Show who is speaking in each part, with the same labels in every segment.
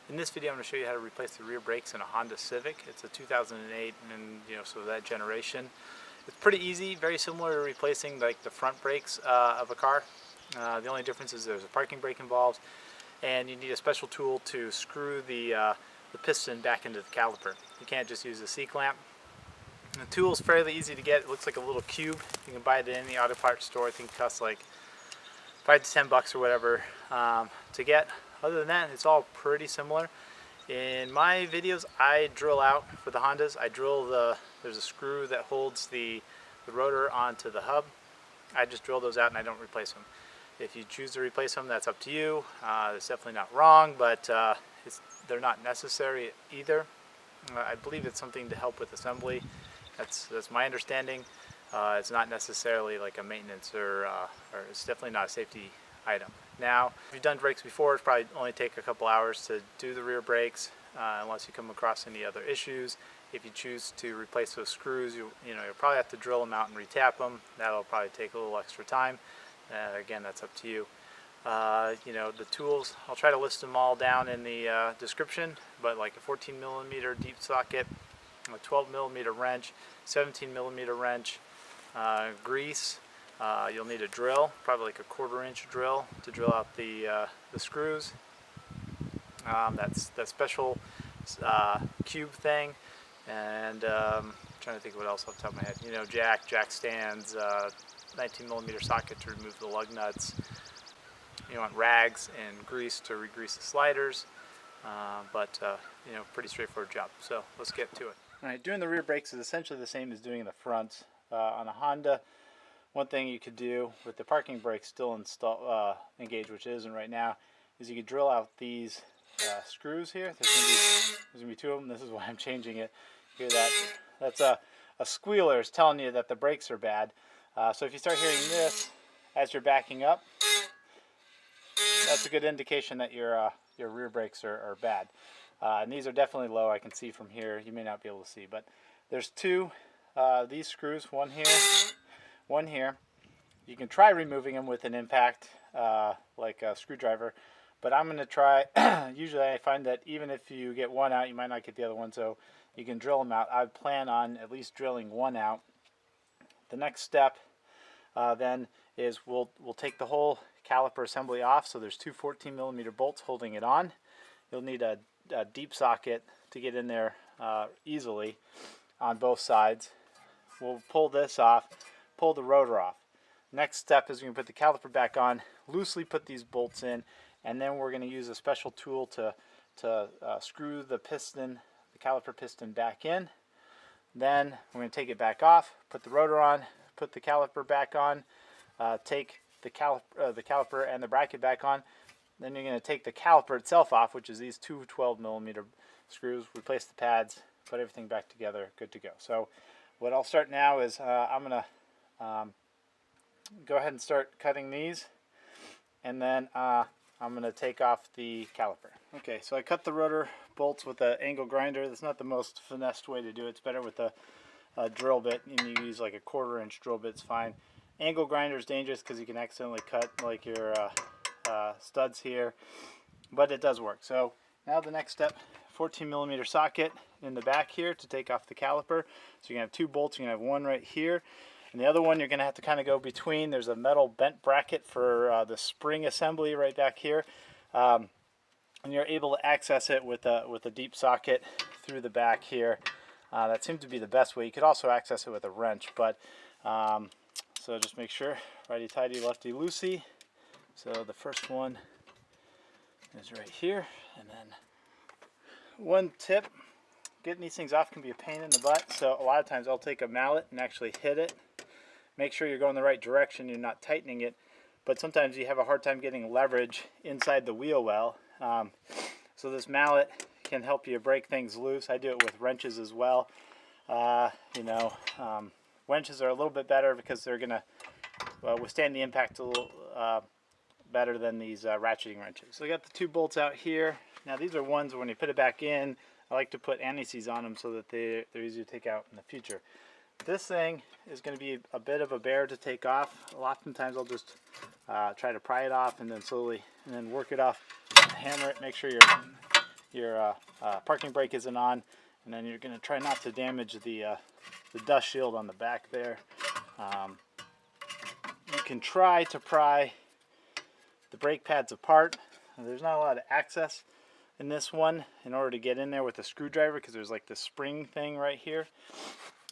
Speaker 1: In this video I'm going to show you how to replace the rear brakes in a Honda Civic. It's a 2008 and so that generation. It's pretty easy, very similar to replacing like the front brakes of a car. The only difference is there's a parking brake involved, and you need a special tool to screw the piston back into the caliper. You can't just use a C-clamp. The tool is fairly easy to get. It looks like a little cube. You can buy it in any auto parts store. I think it costs like $5 to $10 or whatever to get. Other than that, it's all pretty similar. In my videos, I drill out for the Hondas. I drill there's a screw that holds the rotor onto the hub. I just drill those out and I don't replace them. If you choose to replace them, that's up to you. It's definitely not wrong, but they're not necessary either. I believe it's something to help with assembly. That's my understanding. It's not necessarily like a maintenance or it's definitely not a safety item. Now, if you've done brakes before, it's probably only take a couple hours to do the rear brakes, unless you come across any other issues. If you choose to replace those screws, you'll probably have to drill them out and retap them. That'll probably take a little extra time. Again, that's up to you. The tools, I'll try to list them all down in the description, but like a 14mm deep socket, a 12mm wrench, 17mm wrench, grease. You'll need a drill, probably like a 1/4-inch drill to drill out the screws. That's that special cube thing, and I'm trying to think what else off the top of my head. Jack stands, 19mm socket to remove the lug nuts. You want rags and grease to re-grease the sliders, but pretty straightforward job. So let's get to it. All right, doing the rear brakes is essentially the same as doing the fronts. On a Honda, one thing you could do with the parking brake still engaged, which it isn't right now, is you could drill out these screws here. There's gonna be two of them. This is why I'm changing it. You hear that? That's a squealer. It's telling you that the brakes are bad. So if you start hearing this as you're backing up, that's a good indication that your rear brakes are bad. And these are definitely low. I can see from here. You may not be able to see, but there's two these screws, one here, one here. You can try removing them with an impact, like a screwdriver, but I'm going to try. Usually I find that even if you get one out, you might not get the other one, so you can drill them out. I plan on at least drilling one out. The next step then is we'll take the whole caliper assembly off. So there's two 14mm bolts holding it on. You'll need a deep socket to get in there easily on both sides. We'll pull this off, pull the rotor off. Next step is we're going to put the caliper back on, loosely put these bolts in, and then we're going to use a special tool to screw the piston, the caliper piston back in. Then we're going to take it back off, put the rotor on, put the caliper back on, take the caliper and the bracket back on. Then you're going to take the caliper itself off, which is these two 12mm screws, replace the pads, put everything back together, good to go. So what I'll start now is I'm going to go ahead and start cutting these, and then I'm going to take off the caliper. Okay, so I cut the rotor bolts with an angle grinder. That's not the most finessed way to do it. It's better with a drill bit, and you use like a 1/4-inch drill bit, it's fine. Angle grinder is dangerous because you can accidentally cut like your studs here, but it does work. So now the next step, 14mm socket in the back here to take off the caliper. So you're going to have two bolts. You're going to have one right here, and the other one you're going to have to kind of go between. There's a metal bent bracket for the spring assembly right back here, and you're able to access it with a deep socket through the back here. That seems to be the best way. You could also access it with a wrench, but so just make sure, righty-tighty, lefty-loosey. So the first one is right here, and then one tip, getting these things off can be a pain in the butt, so a lot of times I'll take a mallet and actually hit it. Make sure you're going the right direction, you're not tightening it, but sometimes you have a hard time getting leverage inside the wheel well. So this mallet can help you break things loose. I do it with wrenches as well. Wrenches are a little bit better because they're going to withstand the impact a little better than these ratcheting wrenches. So I got the two bolts out here. Now these are ones when you put it back in, I like to put anti-seize on them so that they're easy to take out in the future. This thing is going to be a bit of a bear to take off. Oftentimes I'll just try to pry it off and then slowly work it off, hammer it, make sure your parking brake isn't on, and then you're going to try not to damage the dust shield on the back there. You can try to pry the brake pads apart. There's not a lot of access in this one in order to get in there with a screwdriver because there's like this spring thing right here.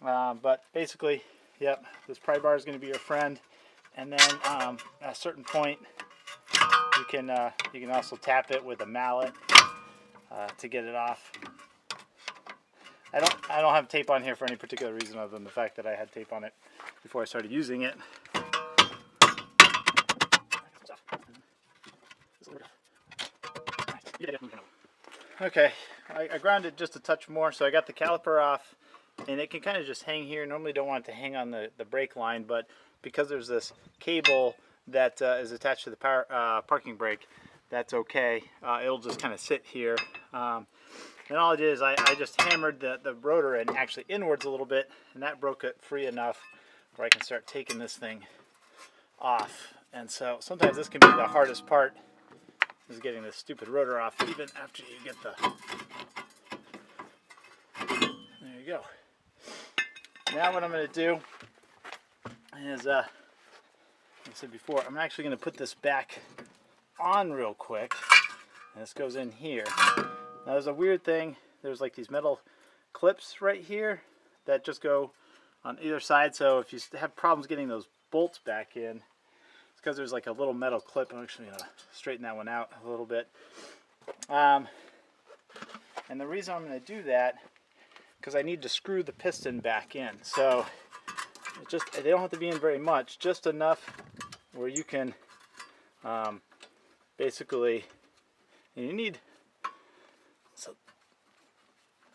Speaker 1: But basically, yep, this pry bar is going to be your friend. And then at a certain point, you can also tap it with a mallet to get it off. I don't have tape on here for any particular reason other than the fact that I had tape on it before I started using it. Okay, I ground it just a touch more, so I got the caliper off, and it can kind of just hang here. Normally don't want it to hang on the brake line, but because there's this cable that is attached to the parking brake, that's okay. It'll just kind of sit here. And all I did is I just hammered the rotor and actually inwards a little bit, and that broke it free enough where I can start taking this thing off. And so sometimes this can be the hardest part, is getting this stupid rotor off, even after you get the... There you go. Now what I'm going to do is, like I said before, I'm actually going to put this back on real quick. And this goes in here. Now there's a weird thing. There's like these metal clips right here that just go on either side. So if you have problems getting those bolts back in, it's because there's like a little metal clip. I'm actually going to straighten that one out a little bit. And the reason I'm going to do that, because I need to screw the piston back in. So they don't have to be in very much, just enough where you can basically, and you need, so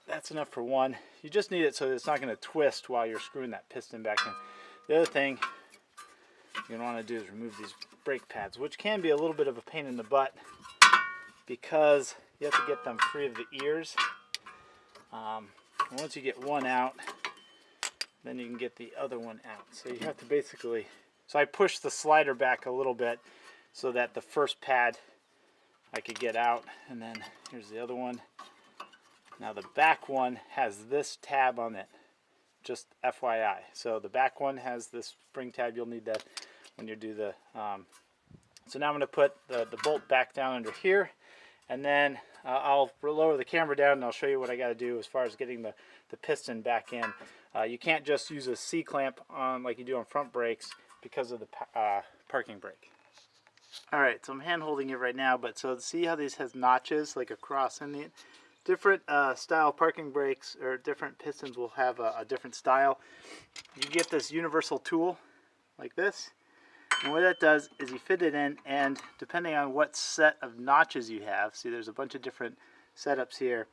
Speaker 1: that's enough for one. You just need it so it's not going to twist while you're screwing that piston back in. The other thing you're going to want to do is remove these brake pads, which can be a little bit of a pain in the butt because you have to get them free of the ears. Once you get one out, then you can get the other one out. So you have to basically, so I pushed the slider back a little bit so that the first pad I could get out, and then here's the other one. Now the back one has this tab on it, just FYI. So the back one has this spring tab. You'll need that when you do the, so now I'm going to put the bolt back down under here, and then I'll lower the camera down and I'll show you what I got to do as far as getting the piston back in. You can't just use a C-clamp on like you do on front brakes because of the parking brake. Alright, so I'm hand holding it right now, but so see how these has notches like across in the different style parking brakes, or different pistons will have a different style. You get this universal tool like this, and what that does is you fit it in, and depending on what set of notches you have, see there's a bunch of different setups here,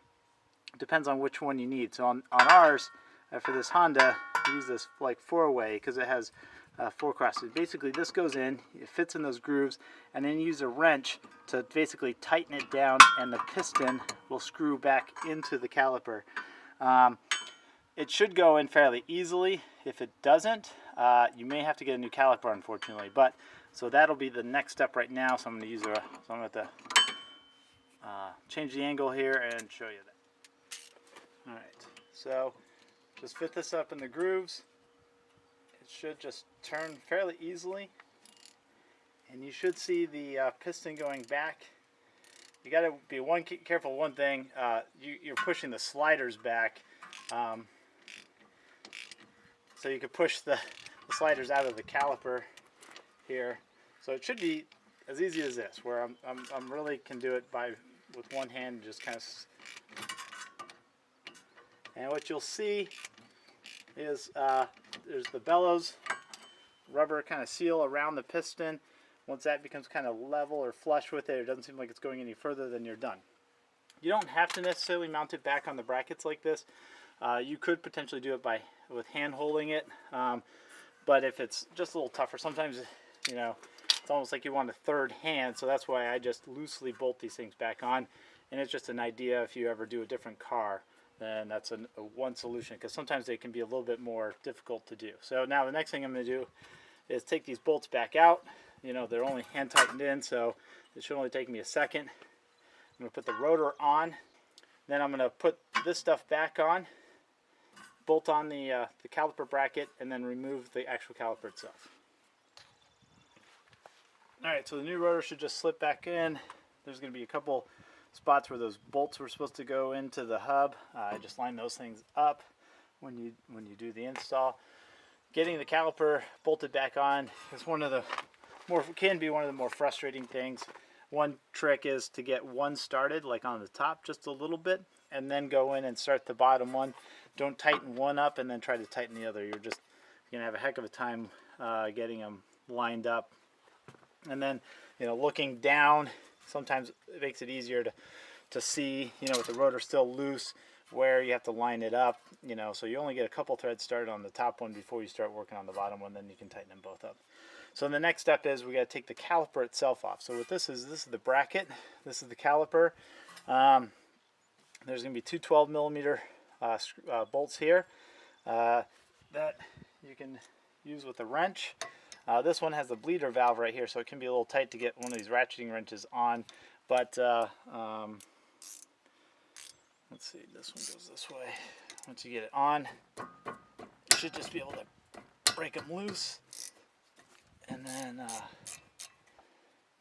Speaker 1: it depends on which one you need. So on ours, for this Honda, we use this like 4-way because it has 4 crosses. Basically this goes in, it fits in those grooves, and then you use a wrench to basically tighten it down, and the piston will screw back into the caliper. It should go in fairly easily. If it doesn't, you may have to get a new caliper, unfortunately. But so that'll be the next step right now. So I'm going to use so I'm going to change the angle here and show you that. All right. So just fit this up in the grooves. It should just turn fairly easily, and you should see the piston going back. You got to be careful one thing. You're pushing the sliders back, so you could push the sliders out of the caliper here. So it should be as easy as this, where I'm really can do it with one hand, just kind of. And what you'll see is there's the bellows rubber kind of seal around the piston. Once that becomes kind of level or flush with it doesn't seem like it's going any further, then you're done. You don't have to necessarily mount it back on the brackets like this. You could potentially do it with hand holding it, but if it's just a little tougher, sometimes it's almost like you want a third hand, so that's why I just loosely bolt these things back on. And it's just an idea, if you ever do a different car, then that's one solution, because sometimes they can be a little bit more difficult to do. So now the next thing I'm going to do is take these bolts back out. They're only hand tightened in, so it should only take me a second. I'm going to put the rotor on, Then I'm going to put this stuff back on, bolt on the caliper bracket, and then remove the actual caliper itself. Alright, so the new rotor should just slip back in. There's going to be a couple spots where those bolts were supposed to go into the hub. I just line those things up when you do the install. Getting the caliper bolted back on is can be one of the more frustrating things. One trick is to get one started, like on the top, just a little bit, and then go in and start the bottom one. Don't tighten one up and then try to tighten the other. You're gonna have a heck of a time getting them lined up. And then, looking down, sometimes it makes it easier to see, with the rotor still loose, where you have to line it up, so you only get a couple threads started on the top one before you start working on the bottom one, then you can tighten them both up. So the next step is we got to take the caliper itself off. So what this is the bracket, this is the caliper. There's going to be two 12 millimeter bolts here that you can use with a wrench. This one has the bleeder valve right here, so it can be a little tight to get one of these ratcheting wrenches on, but let's see, this one goes this way. Once you get it on, you should just be able to break them loose, and then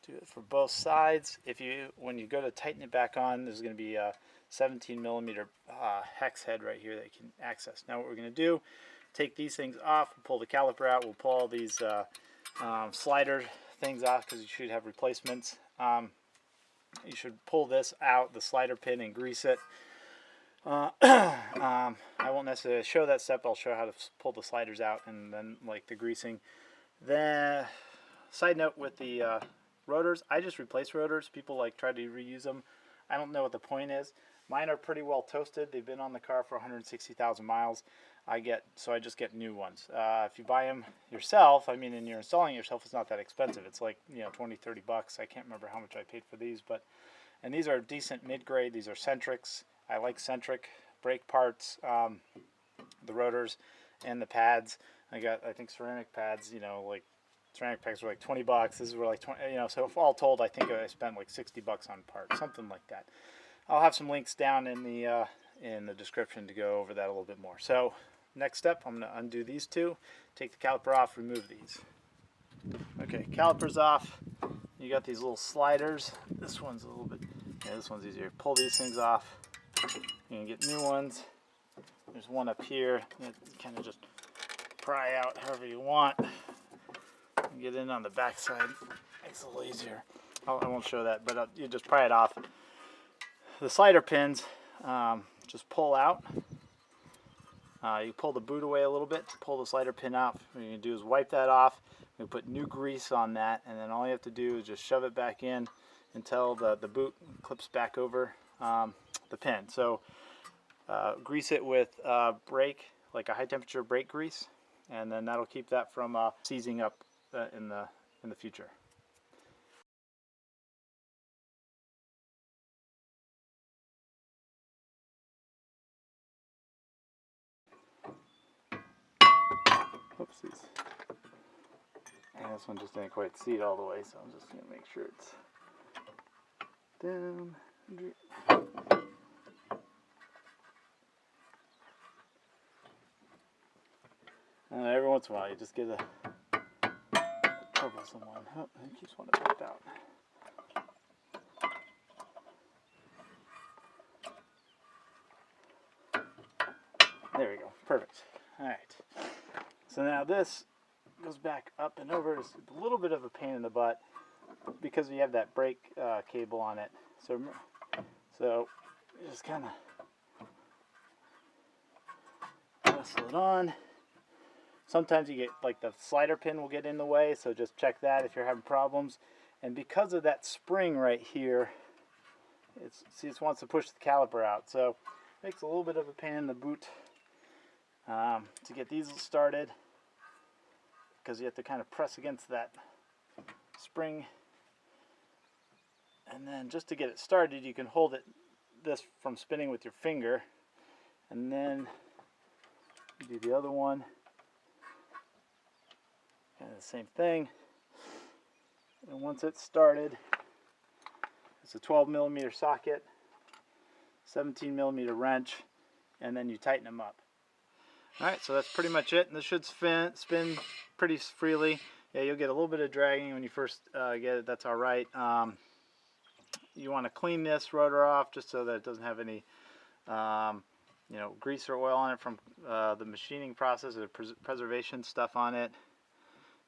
Speaker 1: do it for both sides. When you go to tighten it back on, there's going to be a 17 millimeter hex head right here that you can access. Now what we're going to do, take these things off, we'll pull the caliper out, we'll pull all these slider things off because you should have replacements. You should pull this out, the slider pin, and grease it. I won't necessarily show that step. I'll show how to pull the sliders out and then like the greasing. The side note with the rotors, I just replace rotors. People try to reuse them. I don't know what the point is. Mine are pretty well toasted. They've been on the car for 160,000 miles. So I just get new ones. If you buy them yourself, and you're installing it yourself, it's not that expensive. It's like 20, 30 bucks. I can't remember how much I paid for these, and these are decent mid-grade. These are Centrics. I like Centric brake parts, the rotors, and the pads. I think ceramic pads. Ceramic pads were like 20 bucks. This is like 20. So if all told, I think I spent like 60 bucks on parts, something like that. I'll have some links down in the description to go over that a little bit more. So next step, I'm going to undo these two, take the caliper off, remove these. Okay, caliper's off. You got these little sliders. This one's a little bit, this one's easier. Pull these things off. You can get new ones. There's one up here that kind of just pry out however you want. Get in on the back side. Makes it a little easier. I won't show that, but you just pry it off. The slider pins just pull out. You pull the boot away a little bit, pull the slider pin out. What you're going to do is wipe that off. You put new grease on that, and then all you have to do is just shove it back in until the boot clips back over the pin. So grease it with brake, like a high temperature brake grease, and then that'll keep that from seizing up in the future. Oopsies. And this one just didn't quite seat all the way, so I'm just going to make sure it's down. Every once in a while, you just get a troublesome one. Oh, it keeps wanting to pop out. There we go. Perfect. All right. So now this goes back up and over. It's a little bit of a pain in the butt because we have that brake cable on it. So you just kind of wrestle it on. Sometimes you get like the slider pin will get in the way, so just check that if you're having problems. And because of that spring right here, it wants to push the caliper out, so it makes a little bit of a pain in the boot to get these started, because you have to kind of press against that spring. And then just to get it started, you can hold this from spinning with your finger, and then you do the other one. And the same thing. And once it's started, it's a 12 millimeter socket. 17mm wrench, and then you tighten them up. Alright, so that's pretty much it. And this should spin pretty freely. Yeah, you'll get a little bit of dragging when you first get it. That's alright. You want to clean this rotor off just so that it doesn't have any grease or oil on it from the machining process, or preservation stuff on it.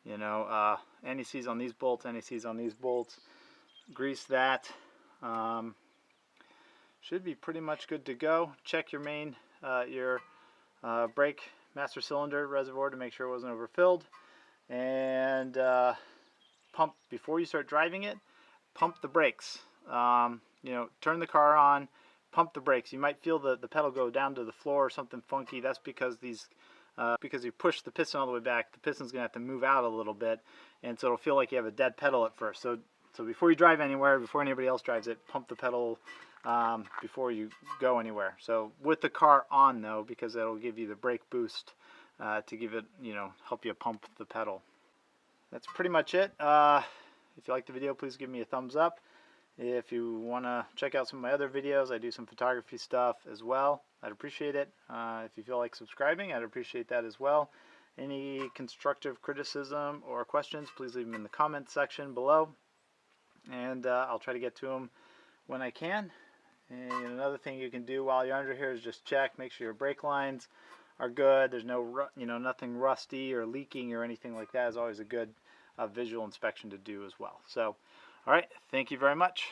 Speaker 1: Anti-seize on these bolts, anti-seize on these bolts. Grease that. Should be pretty much good to go. Check your main, brake master cylinder reservoir to make sure it wasn't overfilled. And pump, before you start driving it, pump the brakes. Turn the car on, pump the brakes. You might feel the pedal go down to the floor or something funky. That's because because you push the piston all the way back, the piston's going to have to move out a little bit, and so it'll feel like you have a dead pedal at first. So before you drive anywhere, before anybody else drives it, pump the pedal before you go anywhere. So with the car on though, because that'll give you the brake boost to give it, help you pump the pedal. That's pretty much it. If you like the video, please give me a thumbs up. If you want to check out some of my other videos, I do some photography stuff as well. I'd appreciate it. If you feel like subscribing, I'd appreciate that as well. Any constructive criticism or questions, please leave them in the comments section below. And I'll try to get to them when I can. And another thing you can do while you're under here is just check, make sure your brake lines are good. There's no, nothing rusty or leaking or anything like that. Is always a good visual inspection to do as well. So, all right, thank you very much.